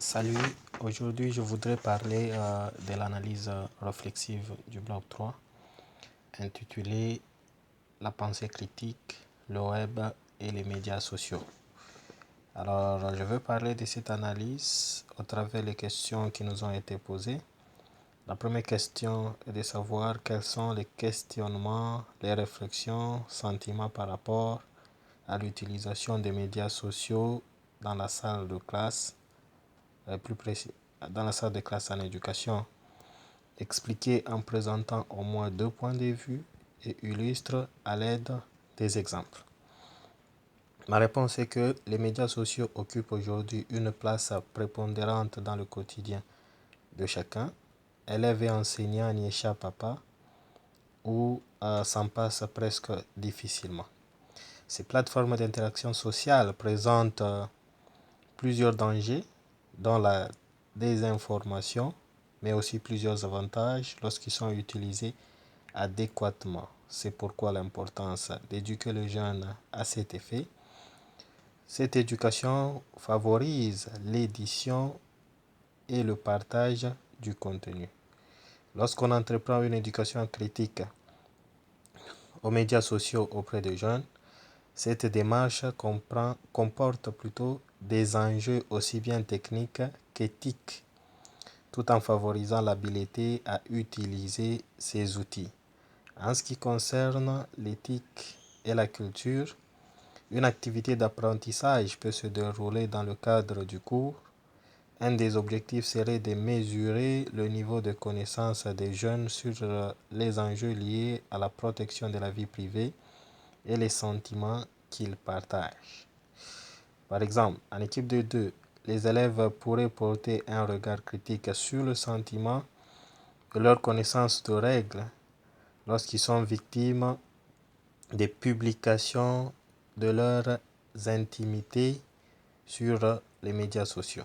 Salut, aujourd'hui je voudrais parler de l'analyse réflexive du bloc 3 intitulé La pensée critique, le web et les médias sociaux. Alors je veux parler de cette analyse au travers des questions qui nous ont été posées. La première question est de savoir quels sont les questionnements, les réflexions, sentiments par rapport à l'utilisation des médias sociaux dans la salle de classe, plus précis, dans la salle de classe en éducation, expliqué en présentant au moins 2 points de vue et illustre à l'aide des exemples. Ma réponse est que les médias sociaux occupent aujourd'hui une place prépondérante dans le quotidien de chacun. Élèves et enseignants n'y échappent pas ou s'en passent presque difficilement. Ces plateformes d'interaction sociale présentent plusieurs dangers, dont la désinformation, mais aussi plusieurs avantages lorsqu'ils sont utilisés adéquatement. C'est pourquoi l'importance d'éduquer les jeunes à cet effet. Cette éducation favorise l'édition et le partage du contenu. Lorsqu'on entreprend une éducation critique aux médias sociaux auprès des jeunes, cette démarche comporte plutôt des enjeux aussi bien techniques qu'éthiques, tout en favorisant l'habilité à utiliser ces outils. En ce qui concerne l'éthique et la culture, une activité d'apprentissage peut se dérouler dans le cadre du cours. Un des objectifs serait de mesurer le niveau de connaissance des jeunes sur les enjeux liés à la protection de la vie privée et les sentiments qu'ils partagent. Par exemple, en équipe de 2, les élèves pourraient porter un regard critique sur le sentiment et leur connaissance de règles lorsqu'ils sont victimes des publications de leurs intimités sur les médias sociaux.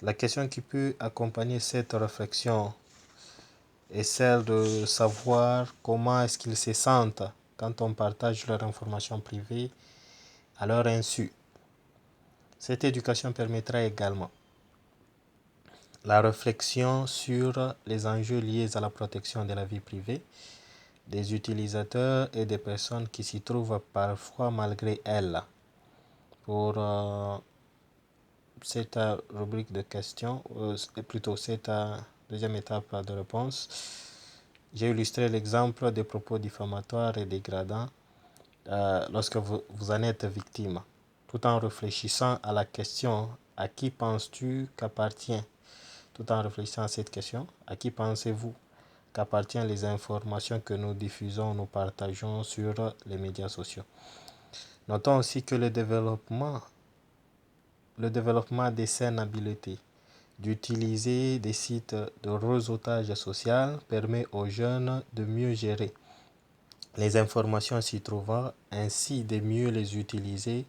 La question qui peut accompagner cette réflexion est celle de savoir comment est-ce qu'ils se sentent quand on partage leurs informations privées à leur insu. Cette éducation permettra également la réflexion sur les enjeux liés à la protection de la vie privée des utilisateurs et des personnes qui s'y trouvent parfois malgré elles. Pour cette rubrique de questions, plutôt cette deuxième étape de réponse, j'ai illustré l'exemple des propos diffamatoires et dégradants lorsque vous en êtes victime, tout en réfléchissant à la question « À qui penses-tu qu'appartient ?» Tout en réfléchissant à cette question, à qui pensez-vous qu'appartiennent les informations que nous diffusons, nous partageons sur les médias sociaux? Notons aussi que le développement des saines habiletés d'utiliser des sites de réseautage social permet aux jeunes de mieux gérer les informations s'y trouvant, ainsi de mieux les utiliser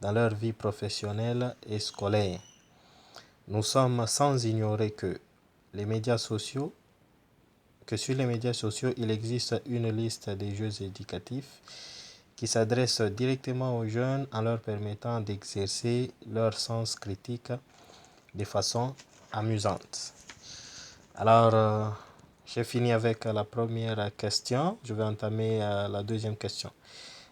dans leur vie professionnelle et scolaire. Nous sommes sans ignorer que sur les médias sociaux, il existe une liste des jeux éducatifs qui s'adressent directement aux jeunes en leur permettant d'exercer leur sens critique de façon amusante. Alors, j'ai fini avec la première question. Je vais entamer la deuxième question.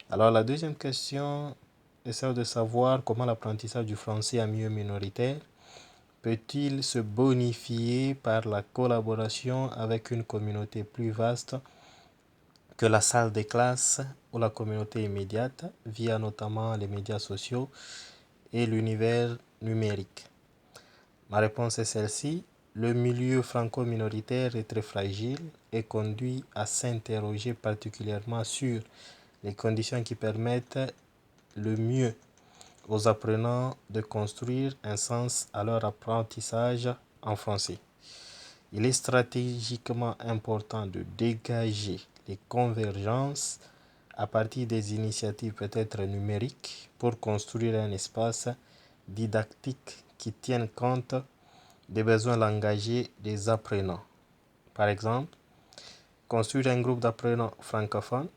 Alors, la deuxième question est celle de savoir comment l'apprentissage du français en milieu minoritaire peut-il se bonifier par la collaboration avec une communauté plus vaste que la salle de classe ou la communauté immédiate via notamment les médias sociaux et l'univers numérique? Ma réponse est celle-ci. Le milieu franco-minoritaire est très fragile et conduit à s'interroger particulièrement sur les conditions qui permettent le mieux aux apprenants de construire un sens à leur apprentissage en français. Il est stratégiquement important de dégager les convergences à partir des initiatives peut-être numériques pour construire un espace didactique qui tienne compte des besoins langagiers des apprenants. Par exemple, construire un groupe d'apprenants francophones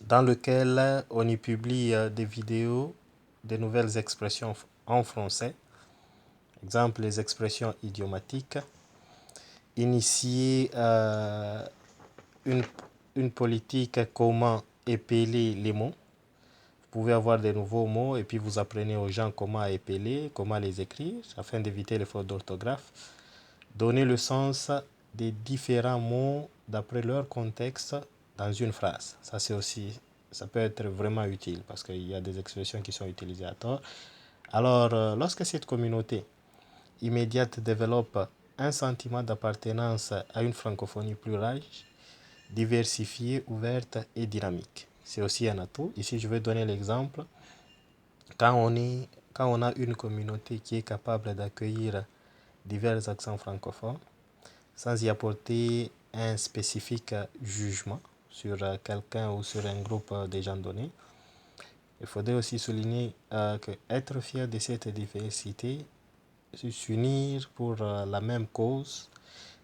dans lequel on y publie des vidéos, des nouvelles expressions en français Exemple, les expressions idiomatiques. Initier une politique, comment épeler les mots. Vous pouvez avoir des nouveaux mots et puis vous apprenez aux gens comment épeler, comment les écrire afin d'éviter les fautes d'orthographe. Donner le sens des différents mots d'après leur contexte dans une phrase. Ça peut être vraiment utile parce qu'il y a des expressions qui sont utilisées à tort. Alors, lorsque cette communauté immédiate développe un sentiment d'appartenance à une francophonie plus riche, diversifiée, ouverte et dynamique. C'est aussi un atout. Ici, je vais donner l'exemple. Quand on a une communauté qui est capable d'accueillir divers accents francophones, sans y apporter un spécifique jugement sur quelqu'un ou sur un groupe de gens donnés, il faudrait aussi souligner que être fier de cette diversité, c'est s'unir pour la même cause,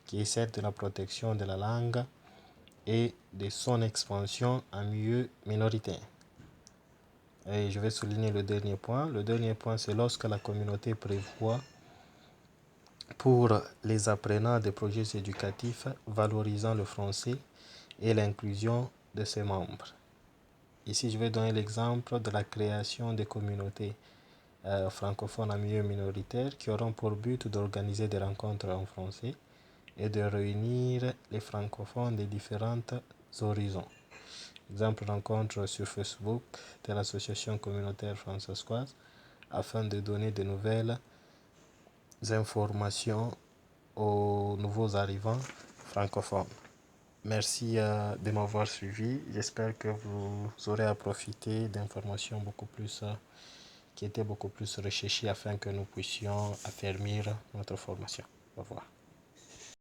qui est celle de la protection de la langue et de son expansion en milieu minoritaire. Et je vais souligner le dernier point. Le dernier point, c'est lorsque la communauté prévoit pour les apprenants des projets éducatifs valorisant le français et l'inclusion de ses membres. Ici, je vais donner l'exemple de la création des communautés francophones en milieu minoritaire qui auront pour but d'organiser des rencontres en français et de réunir les francophones des différents horizons. Exemple, rencontre sur Facebook de l'association communautaire françaiscoise afin de donner de nouvelles informations aux nouveaux arrivants francophones. Merci de m'avoir suivi. J'espère que vous aurez à profiter d'informations qui étaient beaucoup plus recherchées afin que nous puissions affermir notre formation. Au revoir.